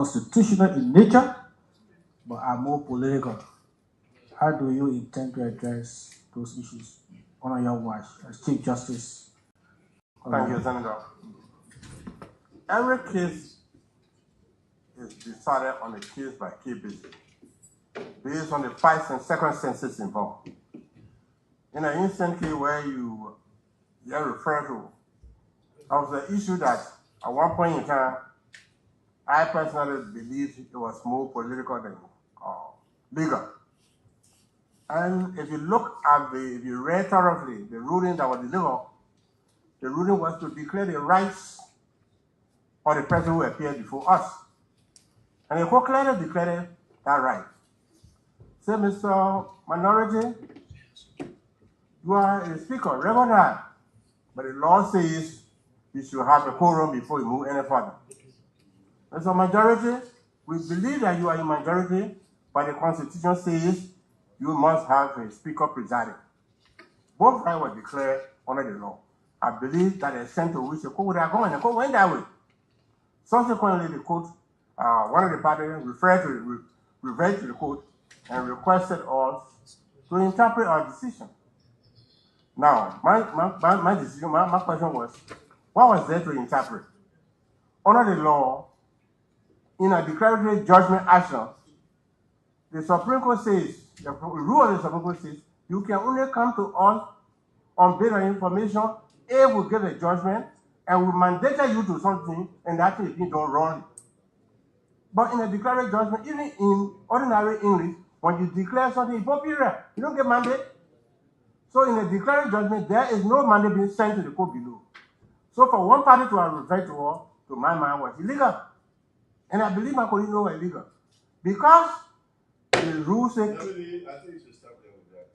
constitutional in nature, but are more political. How do you intend to address those issues on your watch as Chief Justice? Thank you, Senator. Every case is decided on a case-by-case basis, based on the facts and circumstances involved. In an instant case where you refer to, of the issue that at one point in time, I personally believe it was more political than legal. And if you look at if you read thoroughly the ruling that was delivered, the ruling was to declare the rights of the person who appeared before us. And the court clearly declared that right. Say, Mr. Minority, you are a speaker, recognized, but the law says you should have a quorum before you move any further. Mr. Majority, we believe that you are a majority, but the Constitution says you must have a speaker presiding. Both rights were declared under the law. I believe that the extent to which the court would have gone, and the court went that way. Subsequently, the court, one of the parties referred to the court and requested us to interpret our decision. Now, my decision, my question was, what was there to interpret? Under the law, in a declaratory judgment action, the Supreme Court says, the rule of the Supreme Court says, you can only come to us on basis of information if we give a judgment and we mandated you to something and that thing is done wrong. But in a declaratory judgment, even in ordinary English, when you declare something improper, you don't get mandate. So in a declaratory judgment, there is no mandate being sent to the court below. So for one party to have referred to us, to my mind, was illegal. And I believe my colleagues know it's illegal. Because the rules say... I think you should stop there with that.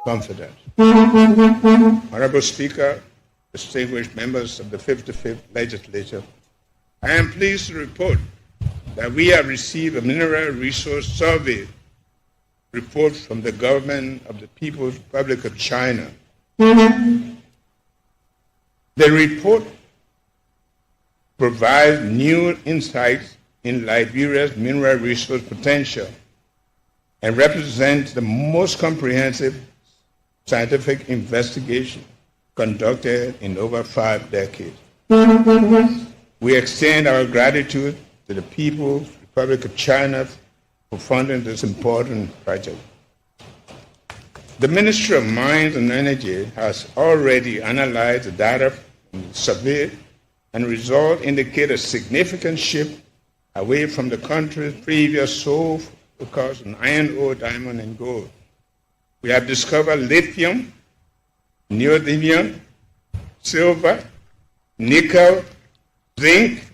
Confident. Honorable Speaker, distinguished members of the 55th Legislature, I am pleased to report that we have received a mineral resource survey report from the government of the People's Republic of China. The report provides new insights in Liberia's mineral resource potential and represents the most comprehensive scientific investigation conducted in over 5 decades. We extend our gratitude to the People's Republic of China for funding this important project. The Ministry of Mines and Energy has already analyzed the data from the survey, and results indicate a significant shift away from the country's previous sole focus on iron ore, diamond, and gold. We have discovered lithium, neodymium, silver, nickel, zinc,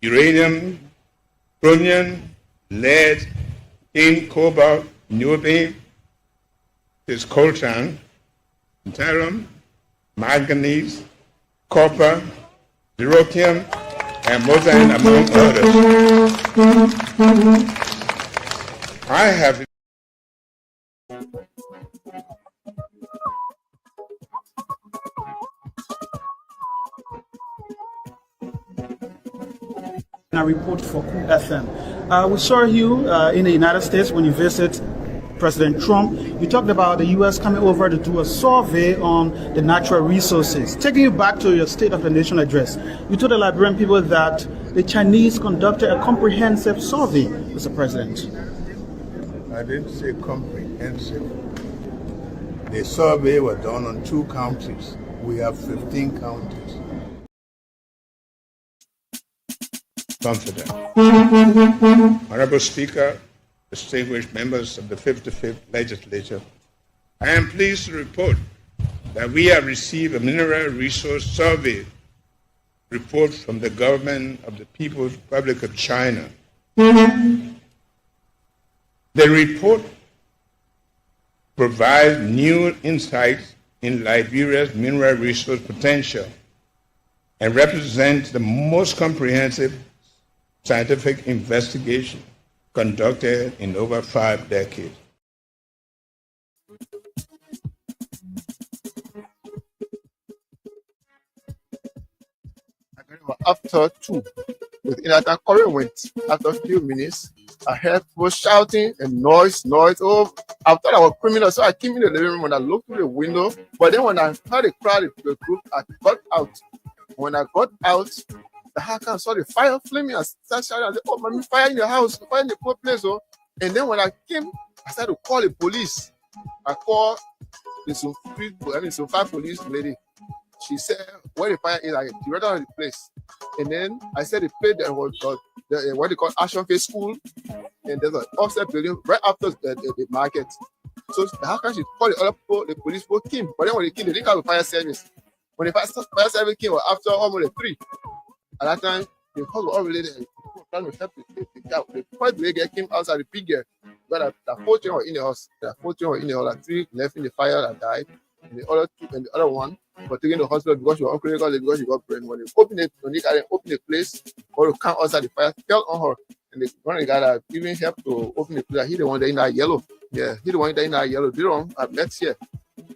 uranium, chromium, lead, tin, cobalt, niobium, coltan, tantalum, manganese, copper, dysprosium, and molybdenum, among others. I have a report for Cool FM. We saw you in the United States when you visited President Trump. You talked about the U.S. coming over to do a survey on the natural resources. Taking you back to your State of the Nation address, you told the Liberian people that the Chinese conducted a comprehensive survey, Mr. President. I didn't say comprehensive. The survey was done on 2 counties. We have 15 counties. Confident. Honorable Speaker, distinguished members of the 55th Legislature, I am pleased to report that we have received a mineral resource survey report from the government of the People's Republic of China. The report provides new insights in Liberia's mineral resource potential and represents the most comprehensive scientific investigation conducted in over 5 decades. After 2, within that Corey went. After a few minutes, I heard people shouting and noise. Oh, I thought I was criminal, so I came in the living room and I looked through the window. But then when I heard the crowd, the group, I got out. When I got out, the hacker saw the fire flaming and started shouting. I said, "Oh, man, fire in the house, fire in the poor place." Oh. And then when I came, I started to call the police. I called some 5 police lady. She said, "Where the fire is, I direct out of the place." And then I said, the place that was what they call Ashton Face School, and there's an offset building right after the market. So how can she call the other people? The police people came, but then when they came, they didn't have a fire service. When the fire service came, after almost 3. At that time, the house was already there. People trying to help the first lady came outside the pig girl. But the 4 children were in the house. The 4 children were in the house. 3 left in the fire and died. And the other 2 and the other one were taken to the hospital because she was uncritical, because she got brain. When they opened the place, or to come outside, the fire fell on her. And one of the guys that even helped to open the place, he the one that in that yellow. Yeah, he the one that in that yellow. The one I met here.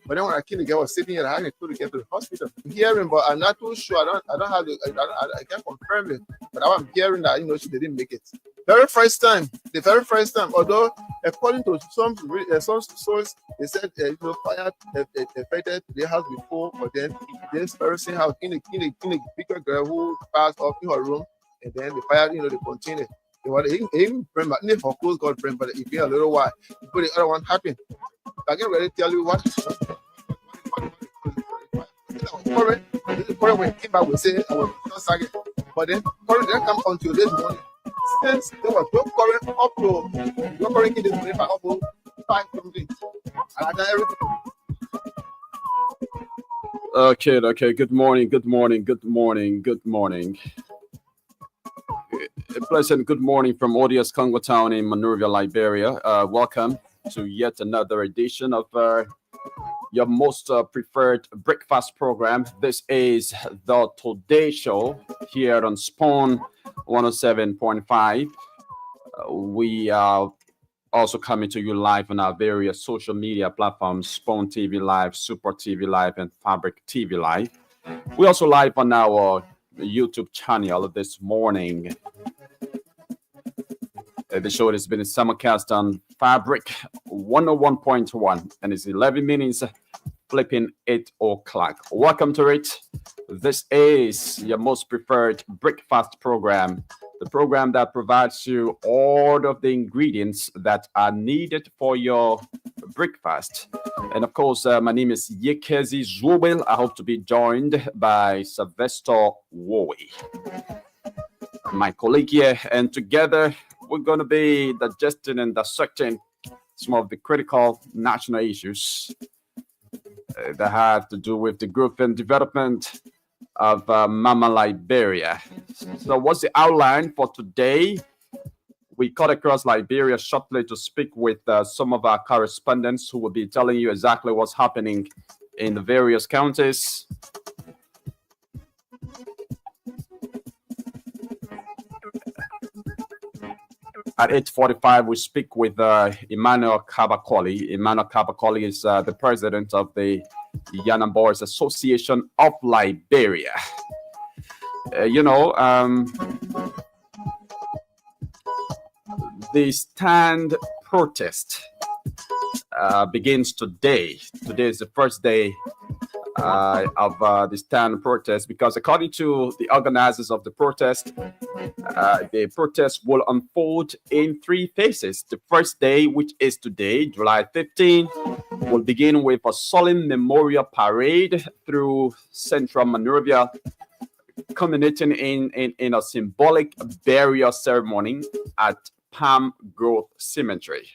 But then when I came, the girl was sitting here, I had to get to the hospital. I'm hearing, but I'm not too sure. I don't have I can't confirm it. But I'm hearing that she didn't make it. The very first time, although according to some source, they said fire affected the house before, but then this very same house in a bigger girl who passed off in her room, and then the fire, they continued. Even burn, but if her clothes got burned, but it been a little while before the other one happened. I can't really tell you what. Current when came back, we say I was not sagging, but then current didn't come until this morning. Since there was no current up to no current in this morning for up to 5 something, and I done everything. Okay. Good morning. A pleasant good morning from Odious Congo Town in Monrovia, Liberia. Welcome to yet another edition of your most preferred breakfast program. This is the Today Show here on Spawn 107.5. We are also coming to you live on our various social media platforms: Spawn TV Live, Super TV Live, and Fabric TV Live. We're also live on our YouTube channel this morning. The show has been simulcast on Fabric 101.1 and it's 11 minutes flipping 8 o'clock. Welcome to it. This is your most preferred breakfast program, the program that provides you all of the ingredients that are needed for your breakfast. And of course, my name is Yekezi Zubel. I hope to be joined by Sylvester Wowie, my colleague here, and together we're going to be digesting and dissecting some of the critical national issues that have to do with the growth and development of Mama Liberia. So what's the outline for today? We cut across Liberia shortly to speak with some of our correspondents who will be telling you exactly what's happening in the various counties. At 8:45, we speak with Emmanuel Kabakoli. Emmanuel Kabakoli is the president of the Yana Boys Association of Liberia. The stand protest begins today. Today is the first day of the stand protest because according to the organizers of the protest will unfold in 3 phases. The first day, which is today, July 15, will begin with a solemn memorial parade through central Monrovia, culminating in a symbolic burial ceremony at Palm Grove Cemetery.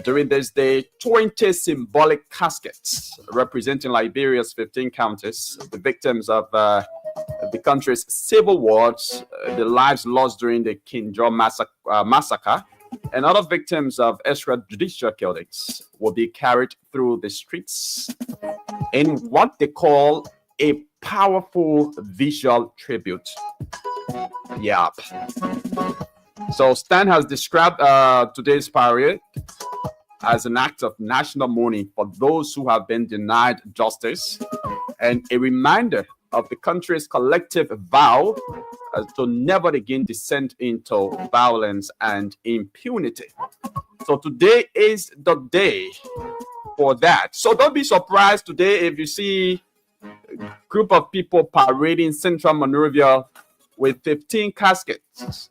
During this day, 20 symbolic caskets representing Liberia's 15 counties, the victims of the country's civil wars, the lives lost during the Kinjo massacre, and other victims of extrajudicial killings will be carried through the streets in what they call a powerful visual tribute. Yep. So Stan has described today's parade as an act of national mourning for those who have been denied justice and a reminder of the country's collective vow to never again descend into violence and impunity. So today is the day for that. So don't be surprised today if you see a group of people parading Central Monrovia with 15 caskets.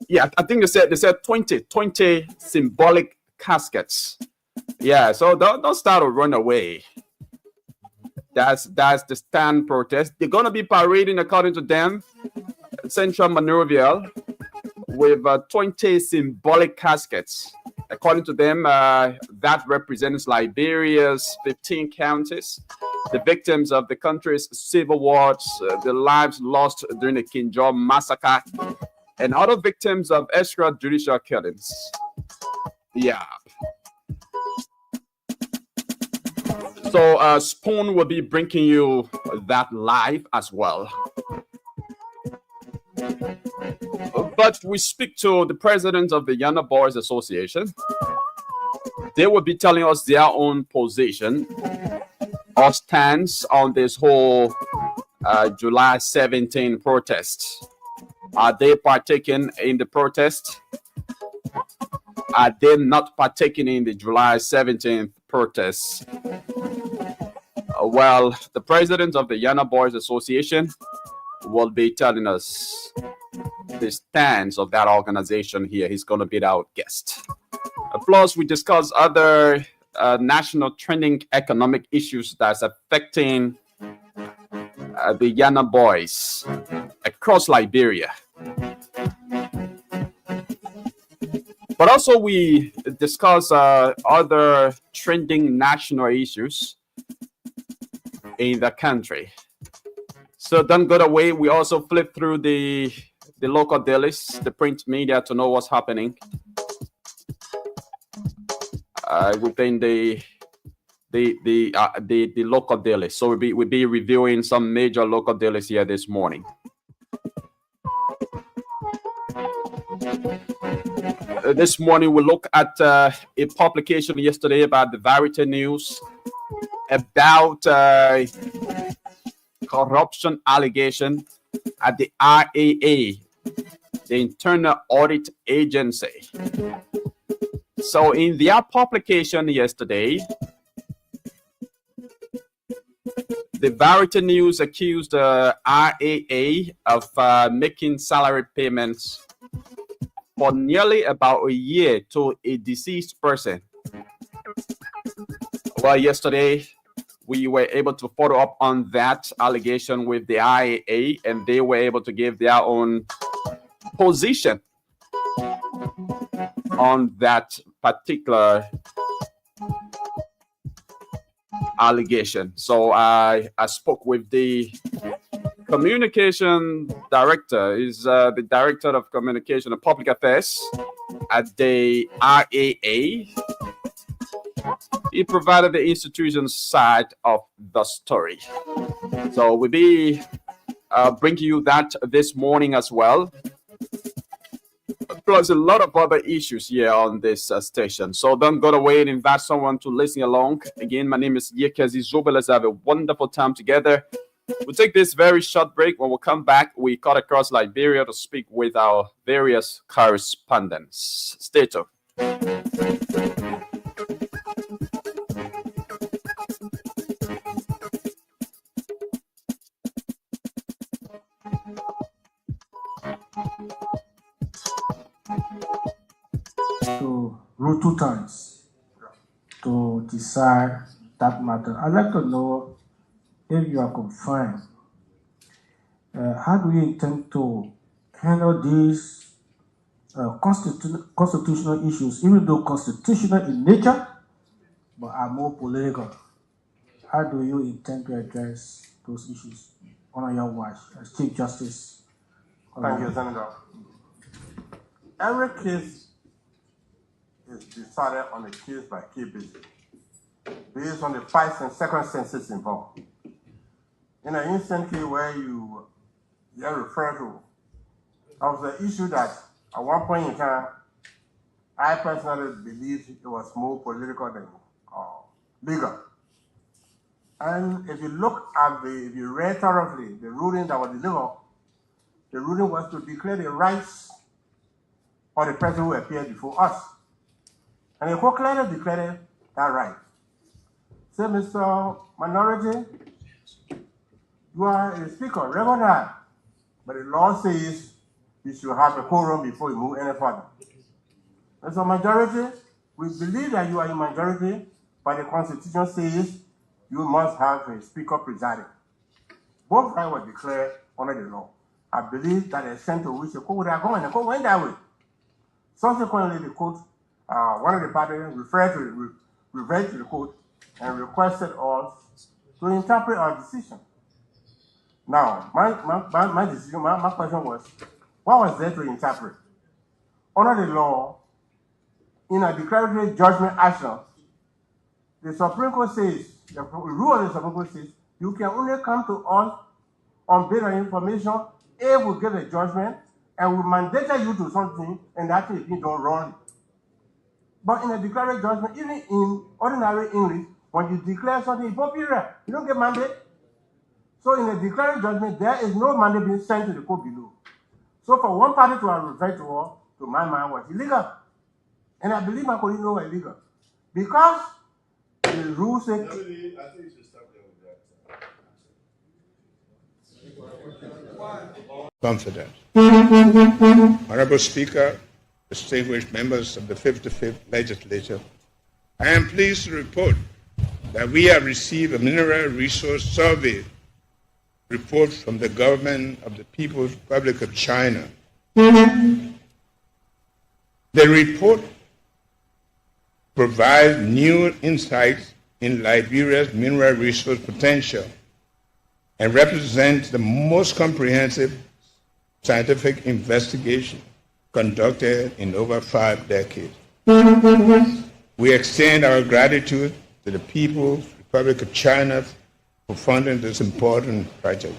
Yeah, I think they said 20 symbolic caskets. Yeah, so don't start to run away. That's the stand protest. They're gonna be parading, according to them, Central Monrovia with 20 symbolic caskets. According to them, that represents Liberia's 15 counties, the victims of the country's civil wars, the lives lost during the Kinjal massacre, and other victims of extrajudicial killings. Yeah. So Spoon will be bringing you that live as well. But we speak to the president of the Yana Boys Association. They will be telling us their own position or stance on this whole July 17 protest. Are they partaking in the protest? Are they not partaking in the July 17th protest? Well, the president of the Yana Boys Association will be telling us the stance of that organization here. He's going to be our guest. Plus, we discuss other national trending economic issues that's affecting the Yana Boys across Liberia. But also we discuss other trending national issues in the country. So don't go away. We also flip through the local dailies, the print media, to know what's happening within the local dailies. So we'll be reviewing some major local dailies here this morning. This morning we look at a publication yesterday about the Verity News about corruption allegation at the RAA, the Internal Audit Agency. So in their publication yesterday, the Verity News accused RAA of making salary payments for nearly about a year to a deceased person. Well, yesterday, we were able to follow up on that allegation with the IAA, and they were able to give their own position on that particular allegation. So I spoke with the communication director, is the director of communication and public affairs at the RAA. He provided the institution's side of the story. So we'll be bringing you that this morning as well. Plus a lot of other issues here on this station. So don't go away and invite someone to listen along. Again, my name is Yekezi Zobe. Let's have a wonderful time together. We'll take this very short break. When we come back, we cut across Liberia to speak with our various correspondents. Stay tuned. To rule 2 times to decide that matter. I'd like to know if you are confirmed. How do you intend to handle these constitutional issues, even though constitutional in nature, but are more political? How do you intend to address those issues on your watch as Chief Justice? Thank you, Senator. every case is decided on a case-by-case basis, based on the first and second senses involved. In an instant case where you refer to, there was an issue that at one point in time, I personally believed it was more political than legal. And if you look at if you read thoroughly the ruling that was delivered, the ruling was to declare the rights of the person who appeared before us. And the court clearly declared that right. Say, Mr. Minority, you are a speaker, recognized, but the law says you should have a quorum before you move any further. Mr. Majority, we believe that you are a majority, but the Constitution says you must have a speaker presiding. Both rights were declared under the law. I believe that the extent to which the court would have gone, and the court went that way. Subsequently, the court, one of the parties referred to the court and requested us to interpret our decision. Now, my decision, my question was, what was there to interpret? Under the law, in a declaratory judgment action, the Supreme Court says, the rule of the Supreme Court says, you can only come to us on basis of information if we give a judgment and we mandated you to something and that thing is done wrong. But in a declaratory judgment, even in ordinary English, when you declare something impopular, you don't get mandate. So in a declaratory judgment, there is no mandate being sent to the court below. So for one party to have referred to us, to my mind, was illegal. And I believe my colleagues know illegal. Because the rules say... I think you should stop there with that. Confident. Honorable Speaker, distinguished members of the 55th Legislature, I am pleased to report that we have received a mineral resource survey report from the government of the People's Republic of China. The report provides new insights in Liberia's mineral resource potential and represents the most comprehensive scientific investigation conducted in over 5 decades. We extend our gratitude to the People's Republic of China for funding this important project.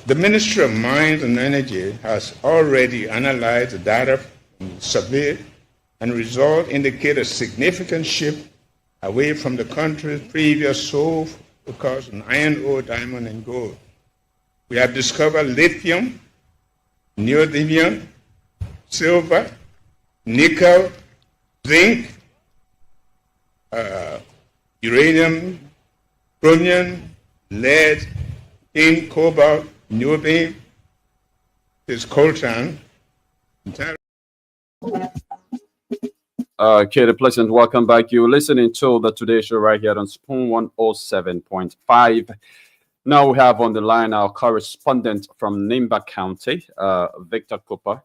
The Ministry of Mines and Energy has already analyzed the data from the survey, and results indicate a significant shift away from the country's previous sole focus on iron ore, diamond, and gold. We have discovered lithium, neodymium, silver, nickel, zinc, uranium, chromium, lead, tin, cobalt, niobium, coltan. Okay, the pleasant welcome back. You're listening to the Today Show right here on Spoon 107.5. Now we have on the line our correspondent from Nimba County, Victor Cooper,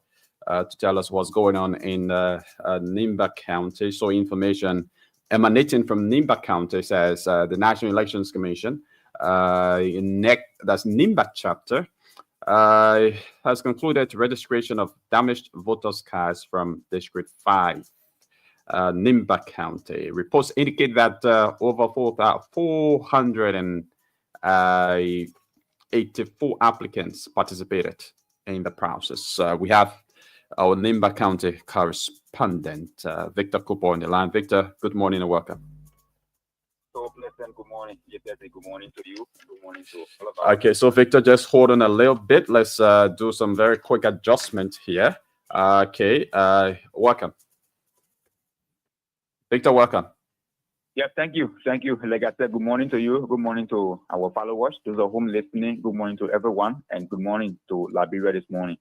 to tell us what's going on in Nimba County. So information emanating from Nimba County says the National Elections Commission, that's Nimba chapter, has concluded registration of damaged voters' cards from District 5. Nimba County. Reports indicate that over 484 applicants participated in the process. We have our Nimba County correspondent, Victor Cooper, on the line. Victor, good morning and welcome. So pleasant good morning. Good morning to you. Good morning to all of us. Okay, so Victor, just hold on a little bit. Let's do some very quick adjustment here. Okay, welcome. Victor, welcome. Yeah, thank you. Thank you. Like I said, good morning to you. Good morning to our followers, those of whom listening. Good morning to everyone, and good morning to Liberia this morning.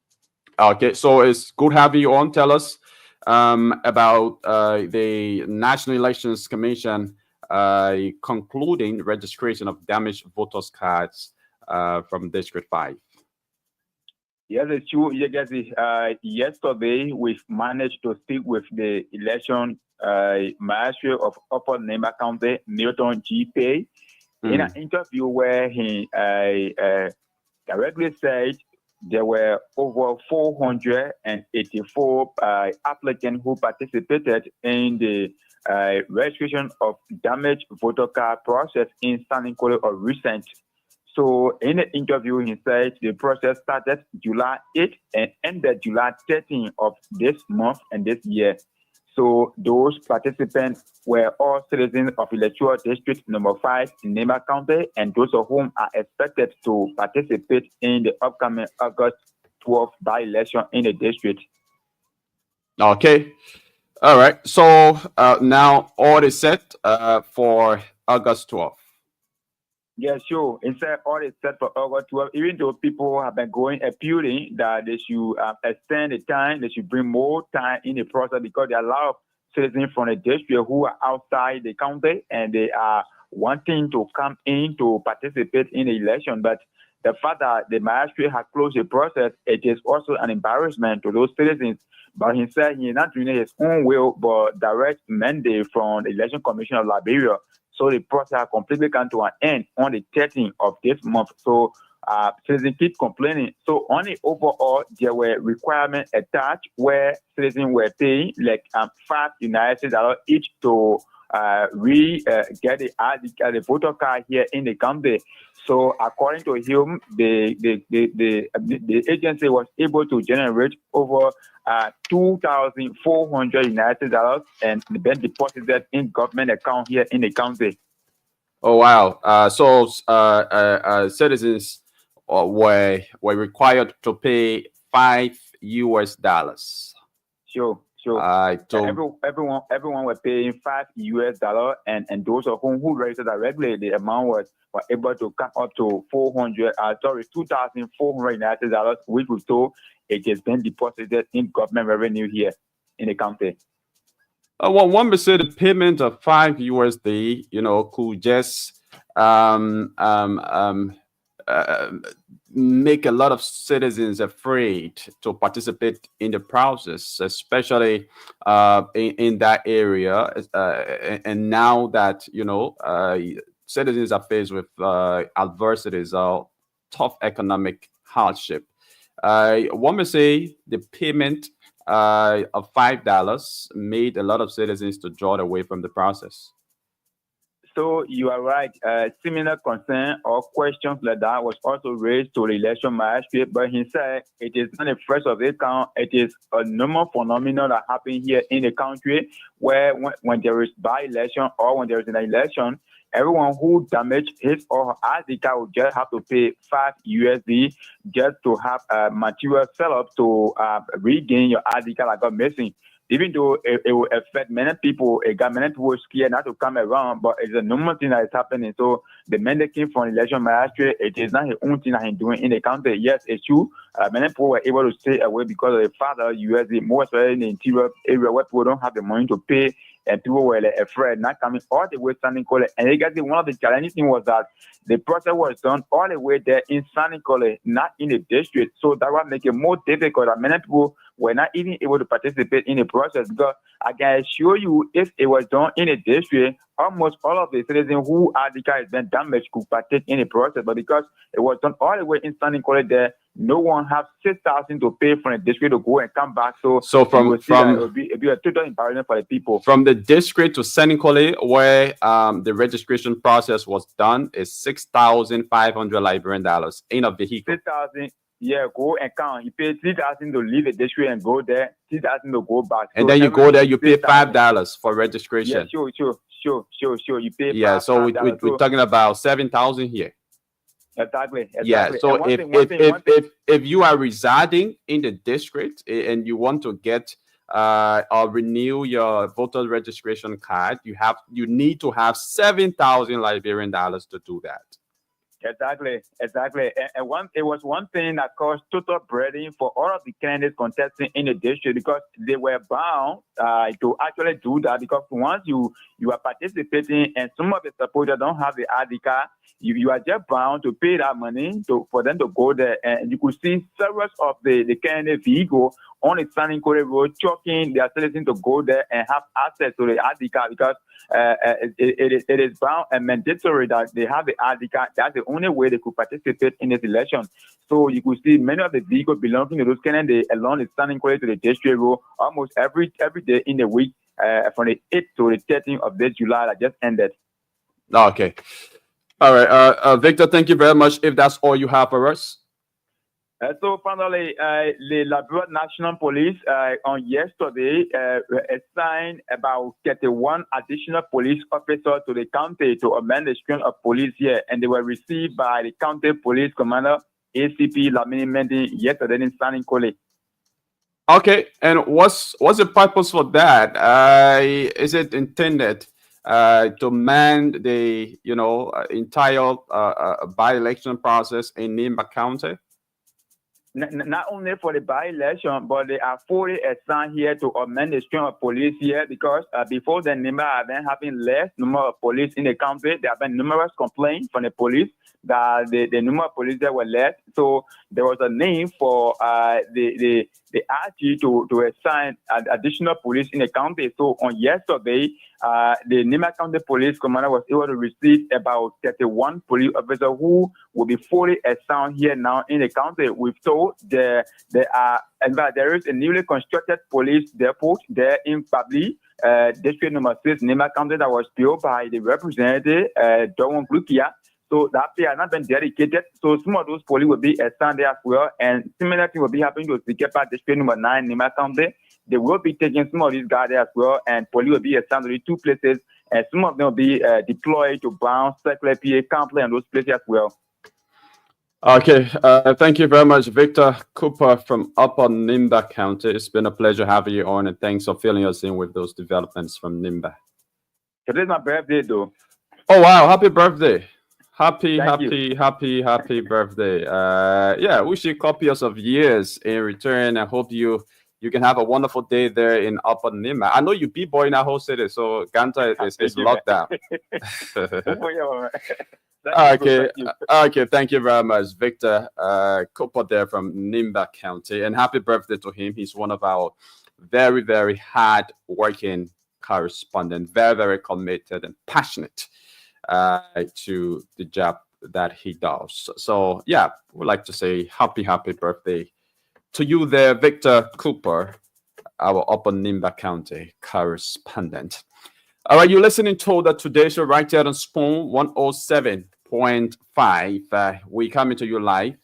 Okay, so it's good having you on. Tell us about the National Elections Commission concluding registration of damaged voters' cards from District 5. Yes, it's true. Yesterday, we managed to speak with the election Master of Upper Nimba County, Milton G. Pay, in an interview where he directly said there were over 484 applicants who participated in the registration of damaged voter card process in San Nicolas or recent. So in the interview, he said the process started July 8th and ended July 13th of this month and this year. So those participants were all citizens of electoral district number 5 in Nimba County, and those of whom are expected to participate in the upcoming August 12th by-election in the district. Okay. All right. So now all is set for August 12th. Yeah, sure. Instead, all is set for August 12th. Even though people have been appealing that they should extend the time, they should bring more time in the process, because there are a lot of citizens from the district who are outside the county and they are wanting to come in to participate in the election. But the fact that the magistrate has closed the process, it is also an embarrassment to those citizens. But he said he is not doing it his own will, but direct mandate from the Election Commission of Liberia. So the process has completely come to an end on the 13th of this month. So citizens keep complaining. So on the overall, there were requirements attached where citizens were paying like $5 United each to get the voter card here in the county. So according to him, the agency was able to generate over $2,400 United and then deposited in government account here in the county. Oh wow! So citizens were required to pay $5. Sure. Everyone was paying $5, and those of whom who registered directly, the amount were able to come up to $2,400 United, which was told it has been deposited in government revenue here in the county. Well, one would say the payment of $5, could just make a lot of citizens afraid to participate in the process, especially in that area. And now that citizens are faced with adversities or tough economic hardship, one may say the payment of $5 made a lot of citizens to draw away from the process. So you are right. Similar concern or questions like that was also raised to the election magistrate, but he said it is not the first of its kind. It is a normal phenomenon that happens here in the country, where when there is by-election or when there is an election, everyone who damaged his or her ID card will just have to pay $5 just to have a material set up to regain your ID card that got missing. Even though it will affect many people, it got many people scared not to come around, but it's a normal thing that is happening. So the mandate came from the election magistrate. It is not his own thing that he's doing in the county. Yes, it's true. Many people were able to stay away because of the fact that USD, more especially in the interior area where people don't have the money to pay, and people were afraid not coming all the way to San Nicolas. And you guys, one of the challenging things was that the process was done all the way there in San Nicolas, not in the district. So that would make it more difficult. That many people were not even able to participate in the process, because I can assure you, if it was done in the district, almost all of the citizens who ID card has been damaged could partake in the process. But because it was done all the way in San Nicolas there, no one has $6,000 to pay from the district to go and come back. So from it'll be a total embarrassment for the people. From the district to San Nicolas, where the registration process was done, is $6,500 Liberian dollars in a vehicle. 6,000. Yeah, go and count. You pay $3,000 to leave the district and go there, $3,000 to go back. And then you go there, you pay $5 for registration. Yeah, sure. You pay $5. So we're talking about 7,000 here. Exactly. Yeah. So if you are residing in the district and you want to get or renew your voter registration card, you need to have 7,000 Liberian dollars to do that. Exactly. And it was one thing that caused total breeding for all of the candidates contesting in the district, because they were bound to actually do that, because once you are participating and some of the supporters don't have the ID card, you are just bound to pay that money for them to go there. And you could see several of the candidate vehicles on the San Nicolas Road, choking their citizens to go there and have access to the ID card because it is bound and mandatory that they have the ID card. That's the only way they could participate in this election. So you could see many of the vehicles belonging to those candidates along the San Nicolas to the district road almost every day in the week from the 8th to the 13th of this July that just ended. Okay. All right. Victor, thank you very much. If that's all you have for us. So finally, the Liberia National Police on yesterday assigned about 31 additional police officers to the county to amend the strength of police here, and they were received by the county police commander ACP Lamini Mendy yesterday in San Nicolas. Okay, and what's the purpose for that? Is it intended to man the entire by-election process in Nimba County? Not only for the by-election, but they are fully assigned here to amend the strength of police here because before the Nimba have been having less number of police in the county. There have been numerous complaints from the police that the number of police there were less. So there was a need for the RG to assign additional police in the county. So on yesterday, the Nimba County Police Commander was able to receive about 31 police officers who will be fully assigned here now in the county. We've told there is a newly constructed police depot there in Pabli, district number 6, Nimba County, that was built by the representative, Dawon Glukia. So that place has not been dedicated. So some of those police will be assigned there as well. And similar thing will be happening to Sikepa district number 9, Nimba County. They will be taking some of these guys there as well. And police will be assigned to the two places. And some of them will be deployed to Brown, Circular, PA, Campley, and those places as well. Okay. Thank you very much, Victor Cooper from Upper Nimba County. It's been a pleasure having you on. And thanks for filling us in with those developments from Nimba. Today's my birthday, though. Oh, wow. Happy birthday. Happy birthday. Yeah, wish you copious of years in return. I hope you can have a wonderful day there in Upper Nimba. I know you b-boy in that whole city, so Ganta is locked down. Okay, thank you very much, Victor Cooper there from Nimba County. And happy birthday to him. He's one of our very, very hard-working correspondents, very, very committed and passionate to the job that he does. So yeah, we'd like to say happy birthday to you there, Victor Cooper, our Upper Nimba County correspondent. All right, you're listening to the Today Show right here on Spoon 107.5. We coming to you live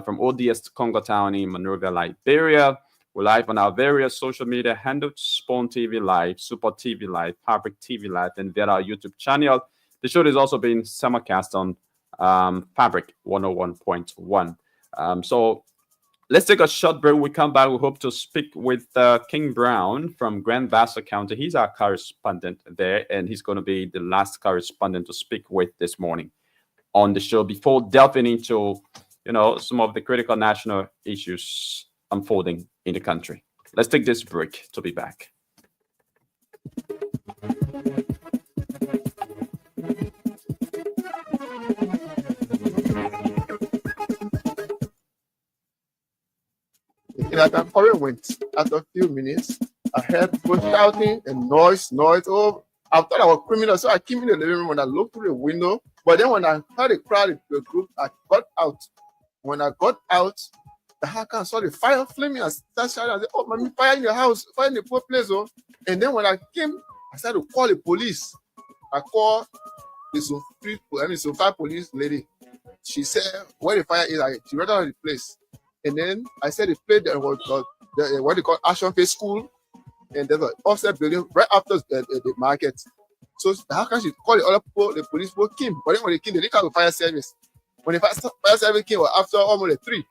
from ODS Congo Town in Monrovia, Liberia. We're live on our various social media handles: Spoon TV Live, Super TV Live, Fabric TV Live, and via our YouTube channel. The show is also being simulcast on Fabric 101.1. So let's take a short break. We come back. We hope to speak with King Brown from Grand Bassa County. He's our correspondent there, and he's going to be the last correspondent to speak with this morning on the show before delving into, some of the critical national issues unfolding in the country. Let's take this break to be back. Like a Korean went. After a few minutes, I heard people shouting and noise. Oh, I thought I was criminal, so I came in the living room and I looked through the window. But then when I heard the crowd, the group, I got out. When I got out, the hacker saw the fire flaming and started shouting. I said, "Oh, mommy, fire in your house, fire in the poor place." Oh. And then when I came, I started to call the police. I called the Sofa police lady. She said, "Where the fire is?" She ran out of the place. And then I said the place that was what they call Action Face School, and there's an offset building right after the market. So how can she call the other people? The police people came, but then when they came, they didn't call the fire service. When the fire service came, after almost 3.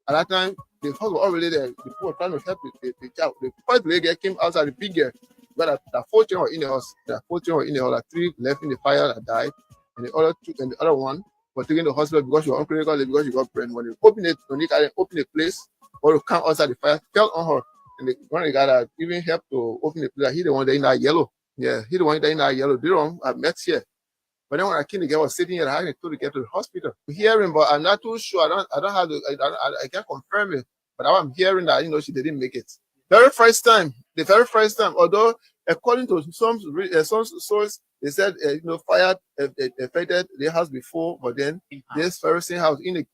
At that time, the house was already there. The people were trying to help the child. The first lady came outside, the big girl. But the 4 children were in the house. The 4 children were in the house. 3 left in the fire that died, and the other 2 and the other one were taken to the hospital because she was uncritical, because she got pregnant. When they opened the place, or to come outside, the fire fell on her. And one of the guys that even helped to open the place, he the one that in that yellow. Yeah, he the one that in that yellow. The one I met here. But then when I came, the guy was sitting here, I had to get to the hospital. Hearing, but I'm not too sure. I don't have I can't confirm it. But now I'm hearing that, she didn't make it. The very first time, although according to some source, they said, fire affected the house before, but then this very same house in a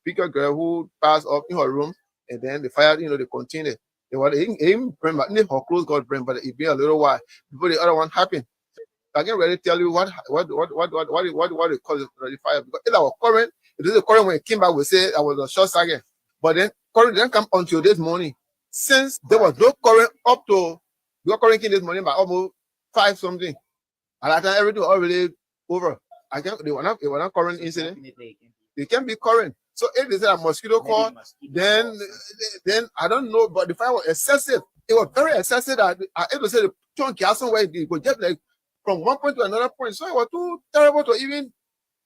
bigger girl who passed off in her room, and then the fire, they continued. They were in her clothes got burned, but it been a little while before the other one happened. I can't really tell you what it caused the fire, because if I was current, it is a current when it came back, we say I was a short circuit. But then current didn't come until this morning. Since there was no current up to the current came this morning by almost 5 something. And at that time everything was already over. They were not current incident. They can be current. So if they say a mosquito call, then I don't know, but the fire was excessive. It was very excessive that I able to say the chunk somewhere it was just like from one point to another point. So it was too terrible to even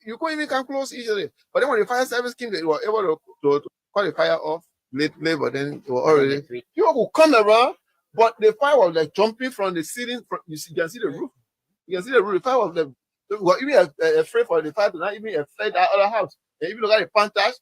you couldn't even come close easily. But then when the fire service came, they were able to call the fire off late, but then it was already people would come around, but the fire was like jumping from the ceiling. You can see the roof. You can see the roof. The fire was like we were even afraid for the fire to not even affect that other house. And if you look at the pantage,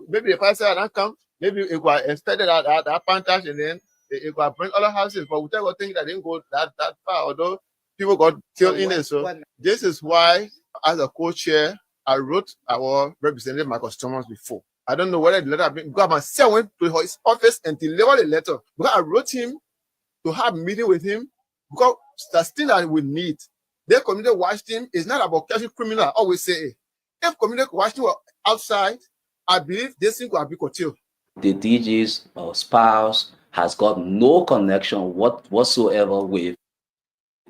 maybe the fire service not come, maybe it was expected that pantage, and then it was bring other houses. But we don't think that didn't go that far, although people got killed in it. So this is why, as a co-chair, I wrote our representative, my customers, before. I don't know whether the letter had been, because myself went to his office and delivered the letter. Because I wrote him to have a meeting with him, because that's thing that we need. The community watched him. It's not about catching criminal. I always say, if community watched him outside, I believe this thing could be curtailed. The DG's spouse has got no connection whatsoever with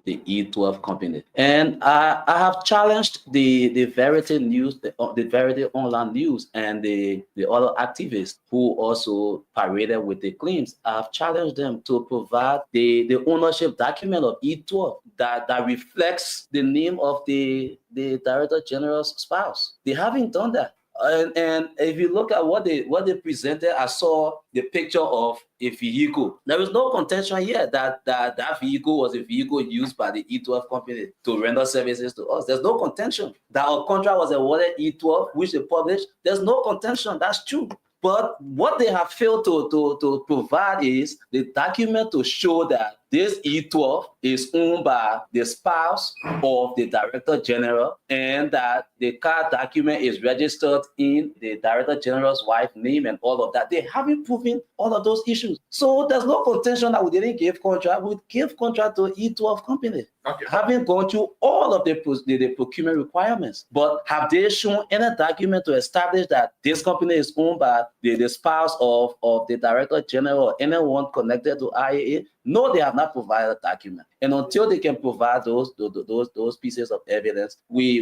the E12 company. And I have challenged the Verity News, the Verity Online News, and the other activists who also paraded with the claims. I've challenged them to provide the ownership document of E12 that reflects the name of the Director General's spouse. They haven't done that. And if you look at what they presented, I saw the picture of a vehicle. There is no contention here that vehicle was a vehicle used by the E12 company to render services to us. There's no contention that our contract was awarded E12, which they published. There's no contention. That's true. But what they have failed to provide is the document to show that this E12 is owned by the spouse of the Director General, and that the car document is registered in the Director General's wife's name and all of that. They haven't proven all of those issues. So there's no contention that we didn't give contract. We gave contract to E12 company. Okay. Having gone through all of the procurement requirements. But have they shown any document to establish that this company is owned by the spouse of the Director General or anyone connected to IAA? No, they have not provided a document. And until they can provide those pieces of evidence, we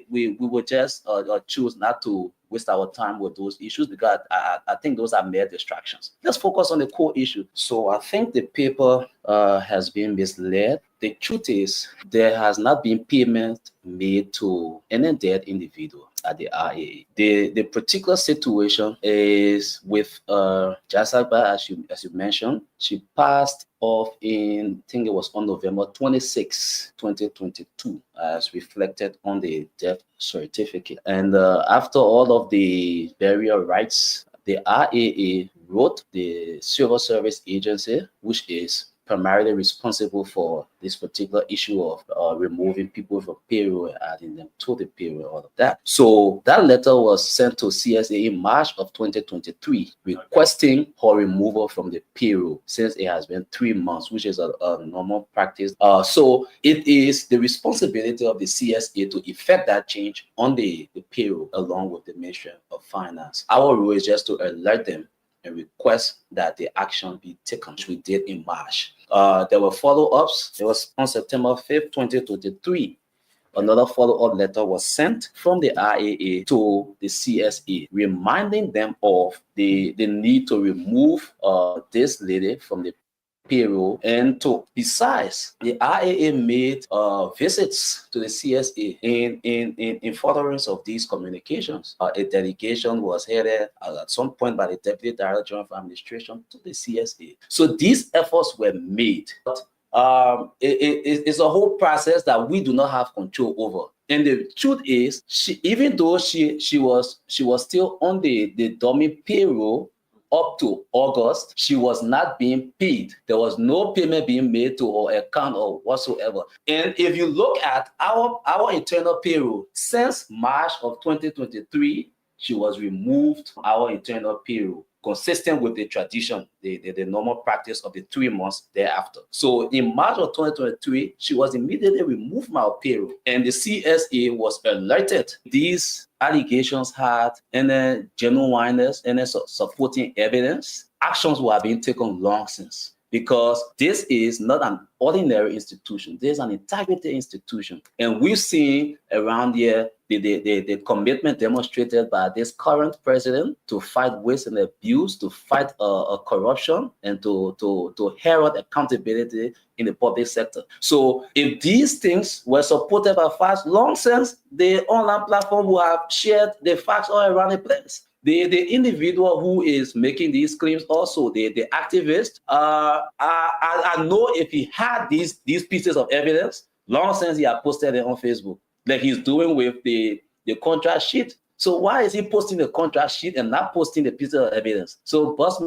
will just choose not to waste our time with those issues, because I think those are mere distractions. Let's focus on the core issue. So I think the paper has been misled. The truth is, there has not been payment made to any dead individual at the RAA. The particular situation is with Jasaba, as you mentioned. She passed off in, I think it was on November 26, 2022, as reflected on the death certificate. And after all of the burial rites, the RAA wrote the Civil Service Agency, which is primarily responsible for this particular issue of removing people from payroll and adding them to the payroll, all of that. So that letter was sent to CSA in March of 2023, requesting her removal from the payroll, since it has been 3 months, which is a normal practice. So it is the responsibility of the CSA to effect that change on the payroll, along with the Ministry of Finance. Our role is just to alert them and request that the action be taken, which we did in March. There were follow-ups. It was on September 5th, 2023. Another follow-up letter was sent from the RAA to the CSA, reminding them of the need to remove this lady from the payroll. And besides, the RAA made visits to the CSA in furtherance of these communications. A delegation was headed at some point by the Deputy Director General of Administration to the CSA. So these efforts were made. But it's a whole process that we do not have control over. And the truth is, even though she was still on the dummy payroll, up to August, she was not being paid. There was no payment being made to her account or whatsoever. And if you look at our internal payroll, since March of 2023, she was removed from our internal payroll, consistent with the tradition, the normal practice of the 3 months thereafter. So in March of 2023, she was immediately removed from our payroll, and the CSA was alerted. These allegations had any genuineness, any supporting evidence. Actions were being taken long since, because this is not an ordinary institution. This is an integrity institution. And we've seen around here the commitment demonstrated by this current president to fight waste and abuse, to fight corruption, and to herald accountability in the public sector. So if these things were supported by facts, long since the online platform would have shared the facts all around the place. The individual who is making these claims, also the activist, I know if he had these pieces of evidence, long since he had posted it on Facebook, like he's doing with the contract sheet. So why is he posting the contract sheet and not posting the pieces of evidence? So boss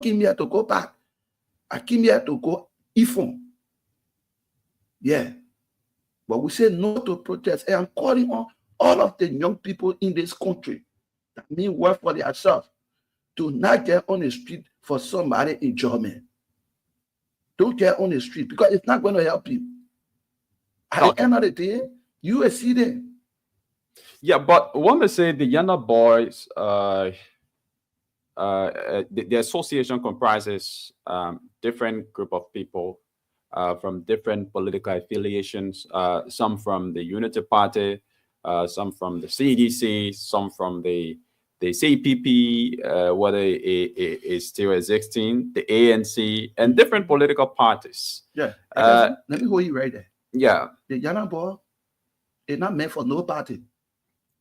came here to go back. I came here to go Ifon. Yeah. But we say no to protest. And I'm calling on all of the young people in this country that mean work for themselves to not get on the street for somebody enjoyment. Don't get on the street because it's not going to help you. At the end of the day, you will see them. Yeah, but one may say the Yana Boys, the association comprises different group of people from different political affiliations, some from the Unity Party, some from the CDC, some from the CPP, whether it is still existing, the ANC, and different political parties. Yeah. Let me hold you right there. Yeah. The Yana Boy is not meant for no party.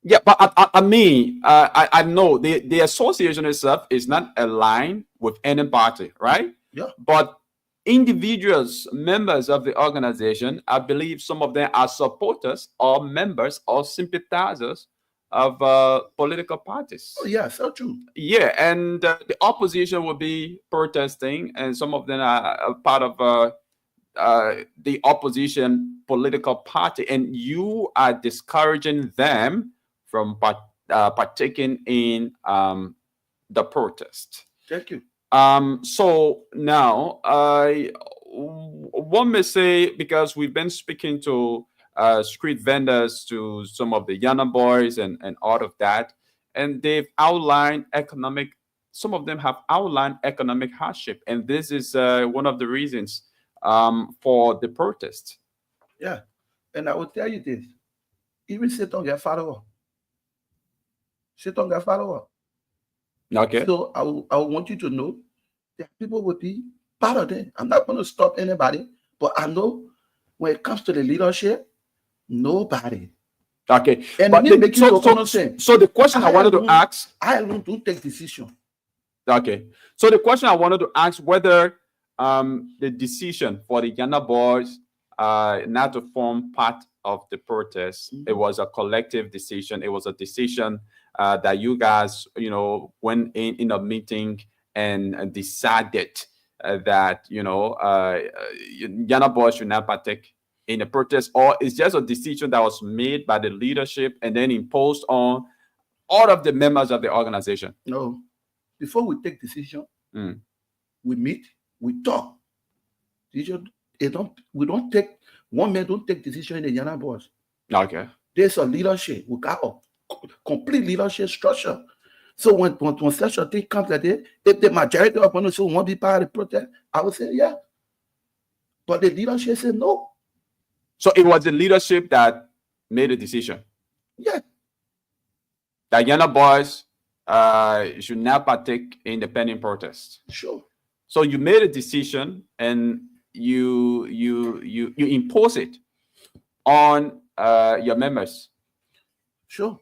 Yeah, but I mean, I know the association itself is not aligned with any party, right? Yeah. But individuals, members of the organization, I believe some of them are supporters or members or sympathizers of political parties. Oh, yeah, so true. Yeah, and the opposition will be protesting, and some of them are a part of the opposition political party, and you are discouraging them from partaking in the protest. Thank you. So now, one may say, because we've been speaking to street vendors, to some of the Yana Boys and all of that, and they've outlined some of them have outlined economic hardship, and this is one of the reasons for the protest. Yeah, and I will tell you this: even sit on your follower. Sit on your follower. Okay. So I want you to know that people will be part of them. I'm not going to stop anybody, but I know when it comes to the leadership, nobody. Okay. And but so the question I wanted to ask, I alone don't take decision. Okay. So the question I wanted to ask, whether the decision for the Yana Boys not to form part of the protest, it was a collective decision. It was a decision that you guys, went in a meeting and decided that, Yana Boys should not partake in the protest, or it's just a decision that was made by the leadership and then imposed on all of the members of the organization? No. Before we take decision, we meet, we talk. We don't take, one man don't take decision in the Yana Boys. Okay. There's a leadership. We got a complete leadership structure. So when such a thing comes like that, if the majority of us want to be part of the protest, I would say yeah. But the leadership said no. So it was the leadership that made the decision? Yeah. That Yana Boys should not partake in the pending protest? Sure. So you made a decision and you impose it on your members? Sure.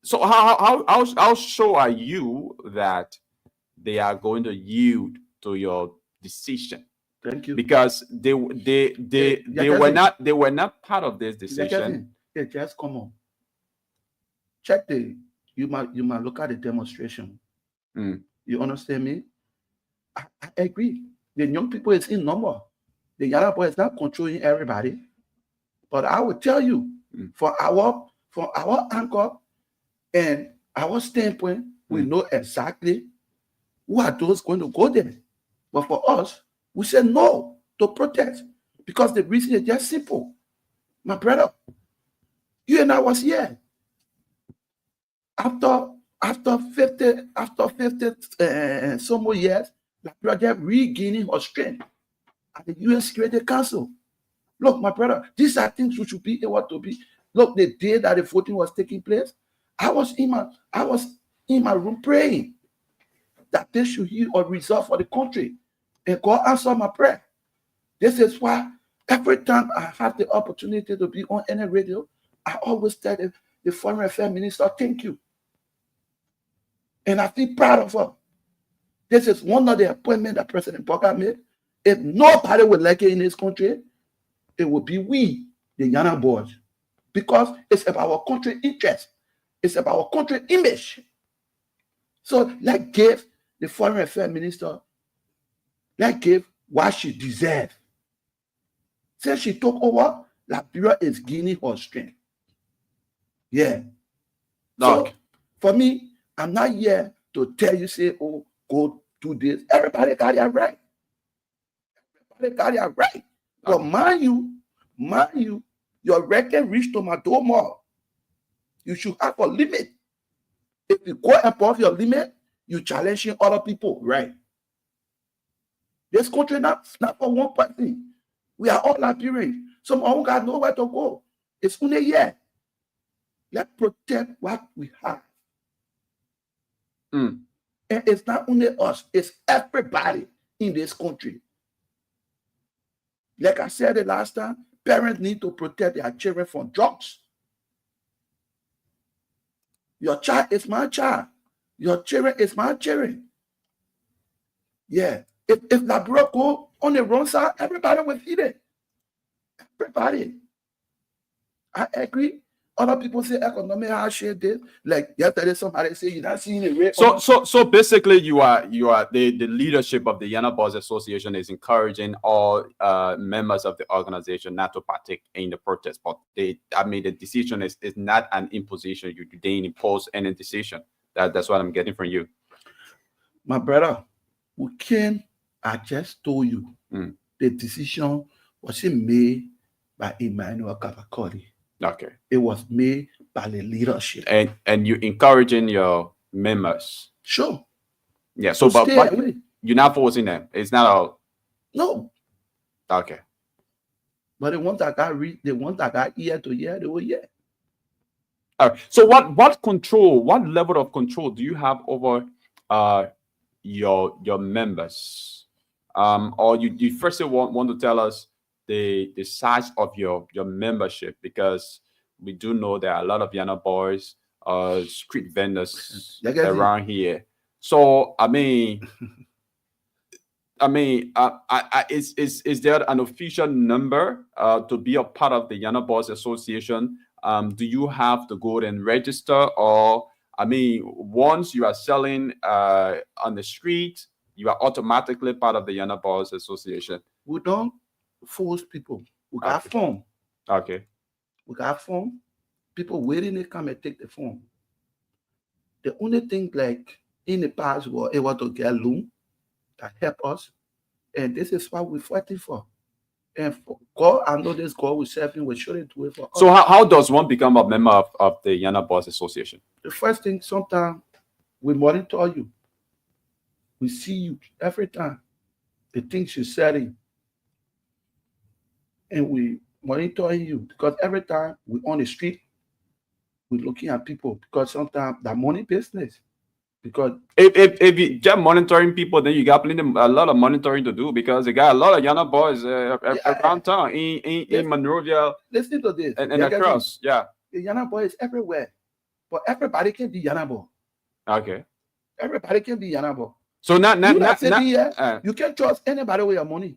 So how sure are you that they are going to yield to your decision? Thank you. Because they were not part of this decision. Yeah, just come on. Check you might look at the demonstration. You understand me? I agree. The young people is in number. The Yana Boy is not controlling everybody. But I will tell you, from our anchor and our standpoint, we know exactly who are those going to go there. But for us, we said no to protest because the reason is just simple. My brother, you and I was here. After 50 some more years, the project regaining her strength at the UN Security Council. Look, my brother, these are things we should be able to be. Look, the day that the voting was taking place, I was in my room praying that they should hear a result for the country. And God answered my prayer. This is why every time I have the opportunity to be on any radio, I always tell the Foreign Affairs Minister, thank you. And I feel proud of her. This is one of the appointments that President Bogga made. If nobody would like it in this country, it would be we, the Yana Boys. Because it's about our country interest. It's about our country image. So let's give the foreign affairs minister, let's give what she deserves. Since she took over, Liberia is gaining her strength. Yeah. So for me, I'm not here to tell you, say, oh, go do this. Everybody got their right. Everybody got their right. But mind you, your record reach to my door more. You should have a limit. If you go above your limit, you challenging other people, right? This country not for one person. We are all Liberians. Some of them got nowhere to go. It's only here. Let's protect what we have. And it's not only us, it's everybody in this country. Like I said the last time, parents need to protect their children from drugs. Your child is my child. Your children is my children. Yeah. If Liberia go on the wrong side, everybody will feel it. Everybody. I agree. Other people say economic hardship this. Like yesterday, somebody say you're not seeing the rate. So basically, you are the leadership of the Yana Boys Association is encouraging all members of the organization not to partake in the protest. But the decision is not an imposition. You didn't impose any decision. That's what I'm getting from you. My brother, I just told you the decision wasn't made by Emmanuel Kabakori. Okay. It was made by the leadership. And you encouraging your members. Sure. Yeah. So but you're not forcing them. It's not all. No. Okay. But the ones that got year to year, they were here. All right. So what level of control do you have over your members? Or you first want to tell us the size of your membership, because we do know there are a lot of Yana Boys, street vendors around here. So is there an official number to be a part of the Yana Boys Association? Do you have to go and register, or once you are selling on the street, you are automatically part of the Yana Boys Association? We don't force people. We got form. Okay. We got form. People waiting to come and take the form. The only thing, like in the past, we were able to get loan that help us, and this is what we're fighting for. And for God, I know this God will serve him. We shouldn't do it for us. So how does one become a member of the Yana Boys Association? The first thing, sometimes we monitor you. We see you every time. The things you're selling. And we monitor you, because every time we're on the street, we're looking at people, because sometimes that money business. Because if you just monitoring people, then you got a lot of monitoring to do, because they got a lot of Yana Boys around town in Monrovia. Listen to this. And across. Yeah. The Yana Boy is everywhere. But everybody can be Yana Boy. Okay. Everybody can be Yana Boy. So you can't trust anybody with your money.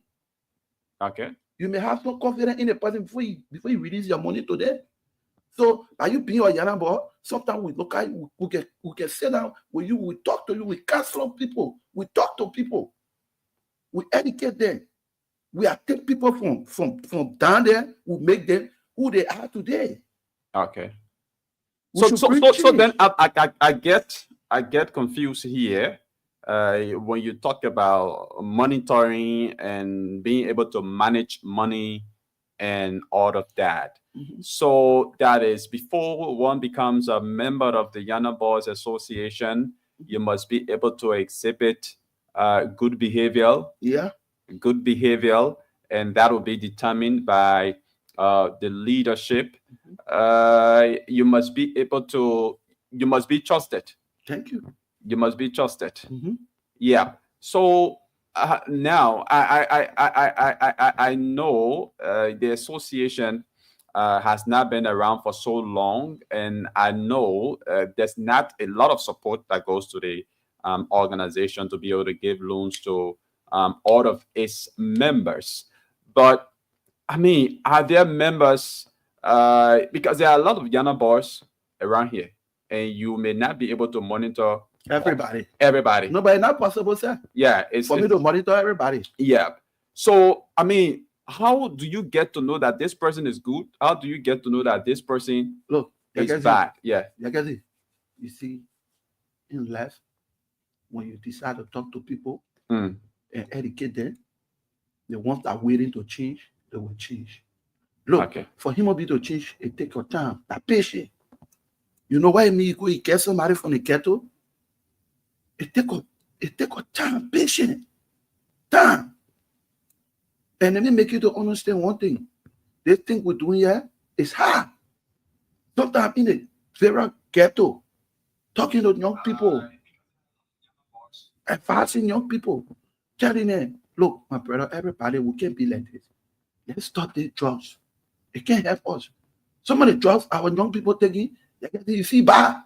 Okay. You may have some confidence in a person before you release your money to them. So by you being a Yana Boy, sometimes we look at you, we can sit down with you, we talk to you, we counsel people, we talk to people, we educate them. We are take people from down there, we make them who they are today. Okay. So then I get confused here. When you talk about monitoring and being able to manage money and all of that. So that is, before one becomes a member of the Yana Boys Association, you must be able to exhibit good behavior. Yeah. Good behavior, and that will be determined by the leadership. You must be trusted. Thank you. You must be trusted. Yeah. So now I know the association has not been around for so long, and I know there's not a lot of support that goes to the organization to be able to give loans to all of its members. But are there members? Because there are a lot of Yana Boys around here. and you may not be able to monitor Everybody. everybody. No, but it's not possible, sir. Yeah, it's For me to monitor everybody. yeah. So I mean, how do you get to know that this person is good? How do you get to know that this person Look, is bad? Yeah. You see, in life, when you decide to talk to people Mm. and educate them, the ones that are waiting to change, they will change. Look, Okay. for human being to change, it takes your time, that patience. You know why me you go get somebody from the ghetto? It take a time, patience, time. And let me make you to understand one thing. This thing we're doing here is hard. Sometimes in a very ghetto, talking to young people, advising young people, telling them, look, my brother, everybody, we can't be like this. Let's stop these drugs. It can't help us. Some of the drugs our young people taking, you feel bad.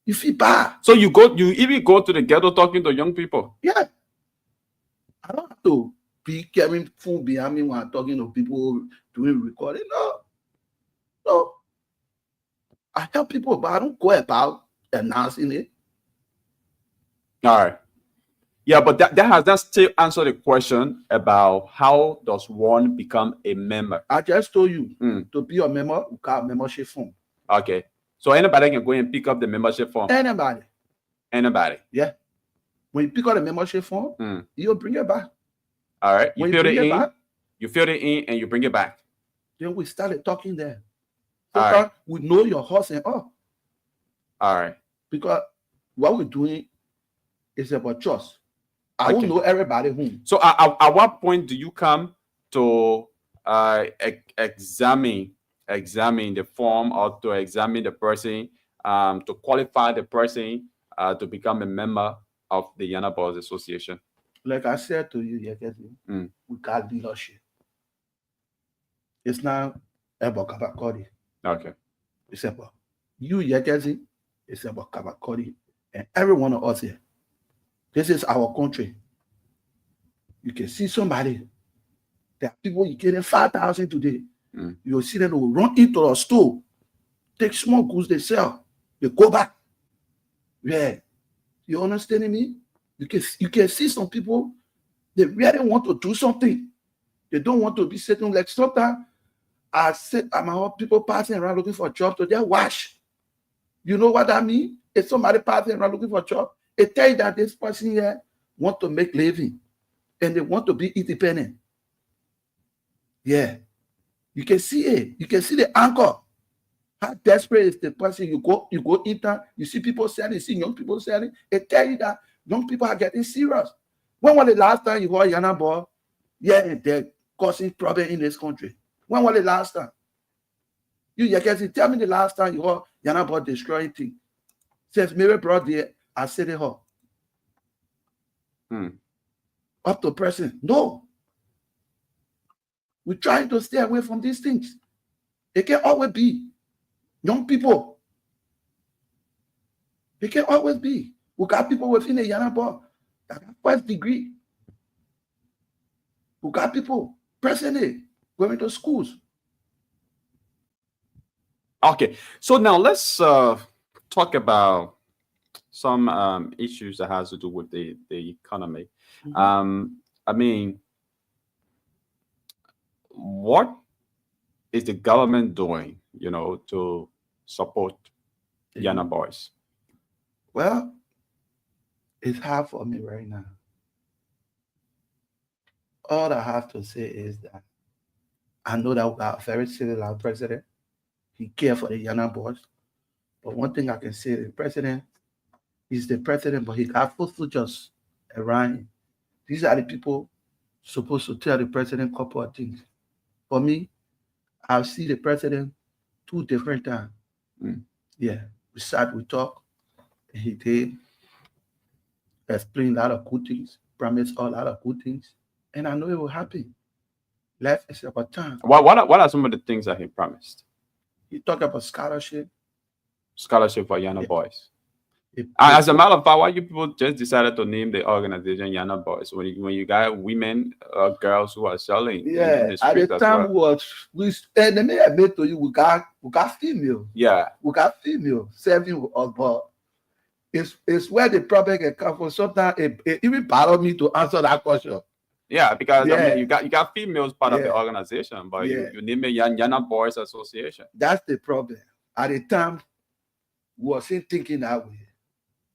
You feel bad. So you even go to the ghetto talking to young people. Yeah. I don't have to be carrying phone behind me when I'm talking to people doing recording. No. I help people, but I don't go about announcing it. All right. Yeah, but that still answer the question about how does one become a member. I just told you to be a member, you got a membership form. Okay. So anybody can go and pick up the membership form. Anybody. Yeah. When you pick up the membership form, you'll bring it back. All right. You When fill it in. back, you fill it in and you bring it back. then we started talking there. All Sometimes right. we know your horse and all. All right. Because what we're doing is about trust. I Okay. will know everybody whom. So at what point do you come to examine the form or to examine the person to qualify the person to become a member of the Yana Boys Association? Like I said to you, we got leadership. It's not about Kabakori. Okay. It's about you, Yekezi. It's about Kabakori and every one of us here. This is our country. You can see somebody. There are people you getting 5,000 today. You'll see them will run into a store, take small goods they sell, they go back. Yeah. You understanding me? You can see some people, they really want to do something. They don't want to be sitting like sometimes I sit at my home, people passing around looking for a job to just wash. You know what that means? If somebody passing around looking for a job, it tells you that this person here want to make living and they want to be independent. Yeah. You can see it. You can see the anchor. How desperate is the person? You go intern, you see people selling, you see young people selling. It tells you that young people are getting serious. When was the last time you heard Yana Boy? Yeah, they're causing problem in this country. When was the last time? You can tell me the last time you heard Yana Boy destroying things. Since Mary brought there, I said it her. Up to present. No. We're trying to stay away from these things. It can always be. Young people. It can always be. We got people within the Yana Boy that got first degree. We got people presently going to schools. Okay. So now let's talk about some issues that has to do with the economy. I mean, what is the government doing, to support Yana Boys? Well, it's hard for me right now. All I have to say is that I know that we got a very civil president. He cares for the Yana Boys. But one thing I can say, the president is the president, but he got full soldiers around him. These are the people supposed to tell the president a couple of things. For me, I've seen the president 2 different times. Yeah, we sat, we talked, and he did explain a lot of good things, promised a lot of good things, and I know it will happen. Life is about time. What are some of the things that he promised? He talked about scholarship. Scholarship for Yana Boys. As a matter of fact, why you people just decided to name the organization Yana Boys when you got women or girls who are selling in Yeah, the at street the as time well? was we and the minute I made to you, we got female. Yeah. We got female serving with us, but it's where the problem can come from. Sometimes it even bother me to answer that question. Yeah, because I Yeah. mean, you got females part of the Yeah. organization, but Yeah. you name it Yana Boys Association. That's the problem. At the time, we wasn't thinking that way.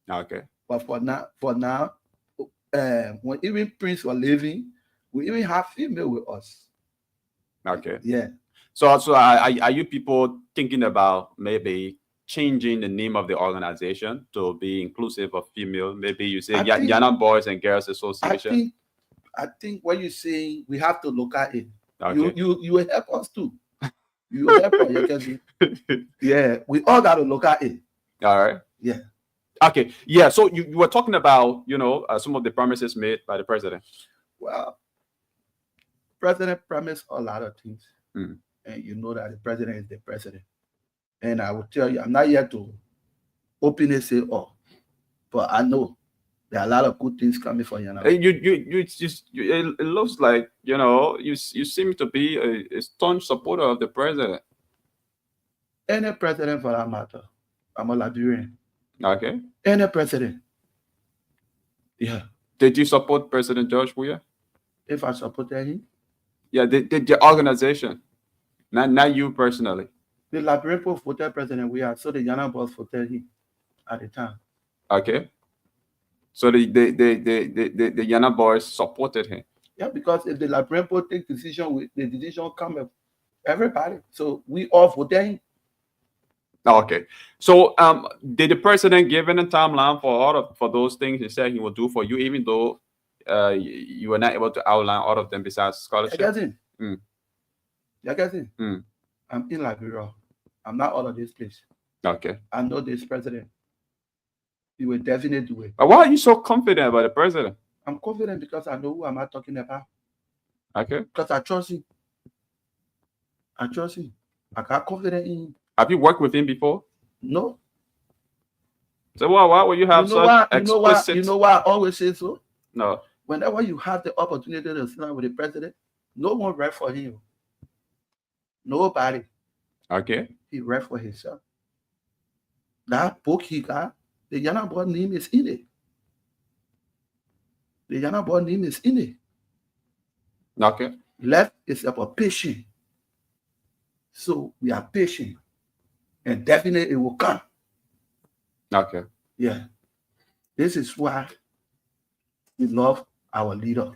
Okay. But for now, when even Prince was living, we even have female with us. Okay. Yeah. So are you people thinking about maybe changing the name of the organization to be inclusive of female? Maybe you say Yana Boys and Girls Association. I think what you're saying, we have to look at it. Okay. You will help us too. You will help us. You can see. Yeah, we all got to look at it. All right. Yeah. Okay. Yeah. So you were talking about, some of the promises made by the president. Well, president promised a lot of things. Mm. And you know that the president is the president. And I will tell you, I'm not here to openly say, but I know there are a lot of good things coming for you now. It looks like, you seem to be a staunch supporter of the president. Any president for that matter. I'm a Liberian. Okay. Any president. Yeah. Did you support President George Weah? If I supported him? Yeah, the organization. Not you personally. The Liberian people voted President Weah, so the Yana Boys voted him at the time. Okay. So the Yana Boys supported him. Yeah, because if the Liberian people take decision, the decision come with everybody. So we all voted him. Okay. So did the president give any timeline for those things he said he would do for you, even though you were not able to outline all of them besides scholarship? You get it? I'm in Liberia. I'm not out of this place. Okay. I know this president. He will definitely do it. But why are you so confident about the president? I'm confident because I know who am I talking about. Okay. Because I trust him. I trust him. I got confidence in him. Have you worked with him before? No. So why would you have such explicit? You know why I always say so? No. Whenever you have the opportunity to sit down with the president, no one read for him. Nobody. Okay. He read for himself. That book he got, the Yana Boy name is in it. The Yana Boy name is in it. Okay. Left is about patience. So we are patient. And definitely it will come. Okay. Yeah. This is why we love our leader.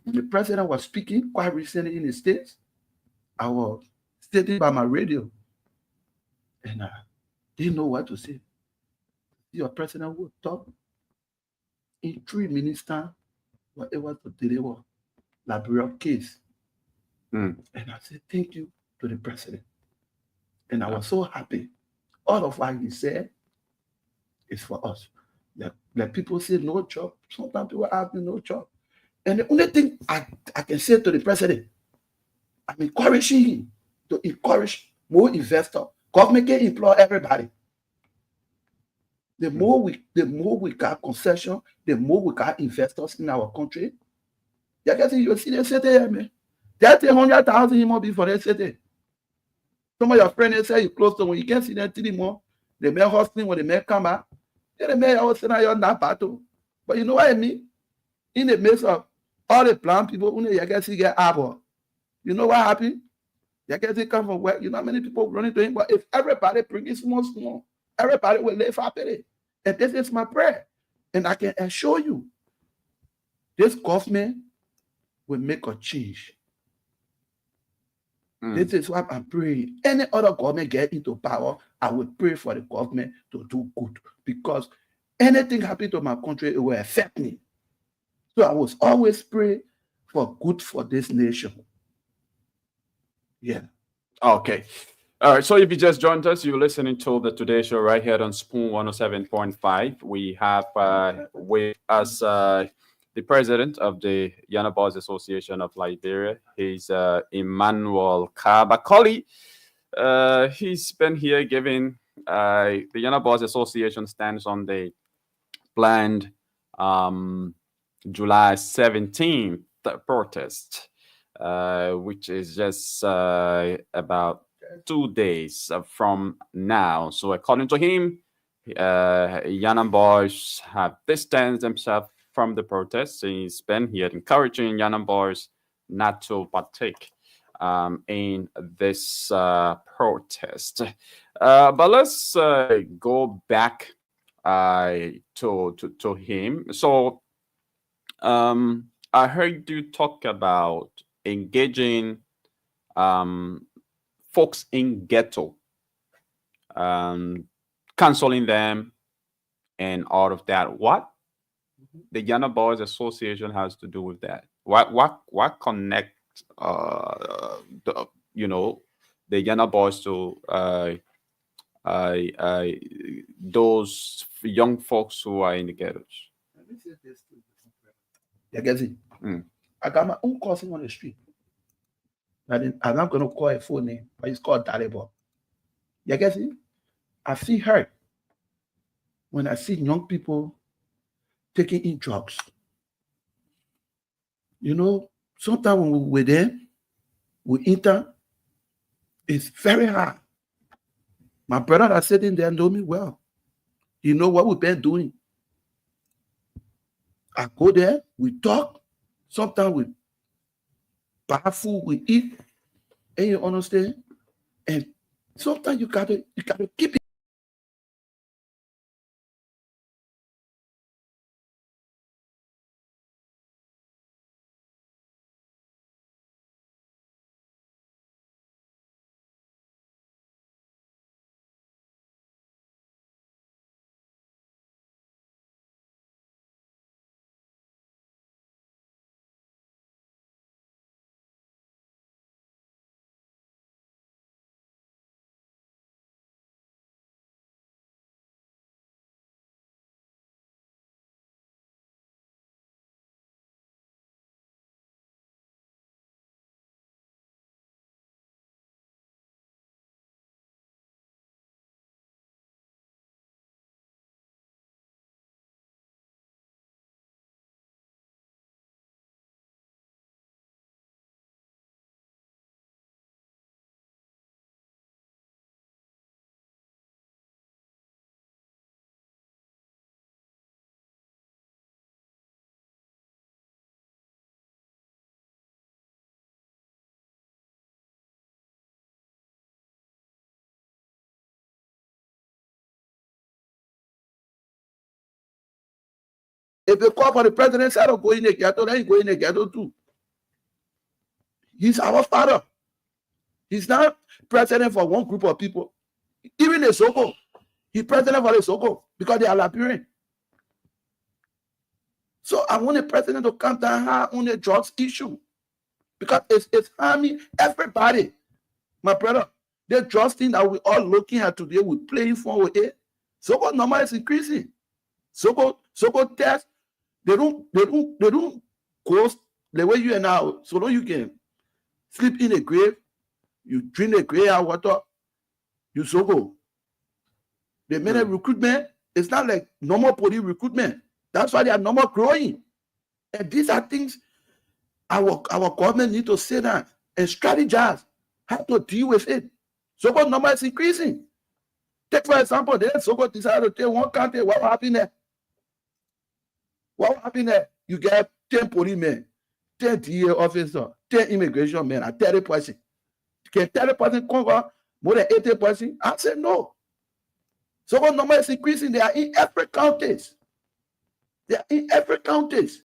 The president was speaking quite recently in the States. I was sitting by my radio and I didn't know what to say. Your president would talk in 3 minutes time, whatever to deliver Liberia case. And I said, thank you to the president. And I was so happy. All of what he said is for us. Like people say no job. Sometimes people have no job. And the only thing I can say to the president, I'm encouraging him to encourage more investors. Government can employ everybody. The more we got concession, the more we got investors in our country. You see the city here, man. That's 100,000 more before the city. Some of your friends say you close to when you can't see them anymore. The man hustling when the man come back. The man always say you're not battle. But you know what I mean? In the midst of all the plan people, you can see get arbor. You know what happened? You can see come from work. You know how many people running to him. But if everybody bring it small, everybody will live happily. And this is my prayer. And I can assure you, this government will make a change. This is what I'm praying. Any other government get into power, I will pray for the government to do good. Because anything happen to my country, it will affect me. So I was always pray for good for this nation. Yeah. Okay. All right. So if you just joined us, you're listening to the Today Show right here on Spoon 107.5. We have with us the president of the Yana Boys Association of Liberia. He's Emmanuel Kabakoli. He's been here giving the Yana Boys Association stands on the planned July 17th protest, which is just about 2 days from now. So according to him, Yana Boys have distanced themselves from the protest. He's been here encouraging Yana Boys not to partake in this protest. But let's go back to him. So I heard you talk about engaging folks in ghetto, counseling them, and all of that. What the Yana Boys Association has to do with that? What connect the the Yana Boys to those young folks who are in the ghettos? Let me say this to you. You get it? I got my own cousin on the street. I'm not going to call a full name, but it's called Dalebo. You get it? I feel hurt when I see young people taking in drugs. You know, sometimes when we're there, we enter, it's very hard. My brother that's sitting there know me well. You know what we've been doing. I go there, we talk, sometimes we buy food, we eat, and you understand? And sometimes you gotta keep it. If they call for the president, I don't go in the ghetto, then you go in the ghetto too. He's our father. He's not president for one group of people. Even the Soko, he's president for the Soko because they are Liberian. So I want the president to come down on the drugs issue because it's harming everybody. My brother, the drugs thing that we're all looking at today, we're playing for with it. Soko number is increasing. Soko test, they don't go the way you are now. So long you can sleep in a grave, you drink the grave water, you Soko. The minute recruitment, it's not like normal police recruitment. That's why they are normal growing. And these are things our government need to sit down and strategize how to deal with it. Soko number is increasing. Take for example, then Soko decided to take one county. What happened there? What happened there? You get 10 policemen, 10 DA officers, 10 immigration men, and 30%. Can 30% cover more than 80%? I said no. Soko number is increasing. They are in every counties. They are in every counties.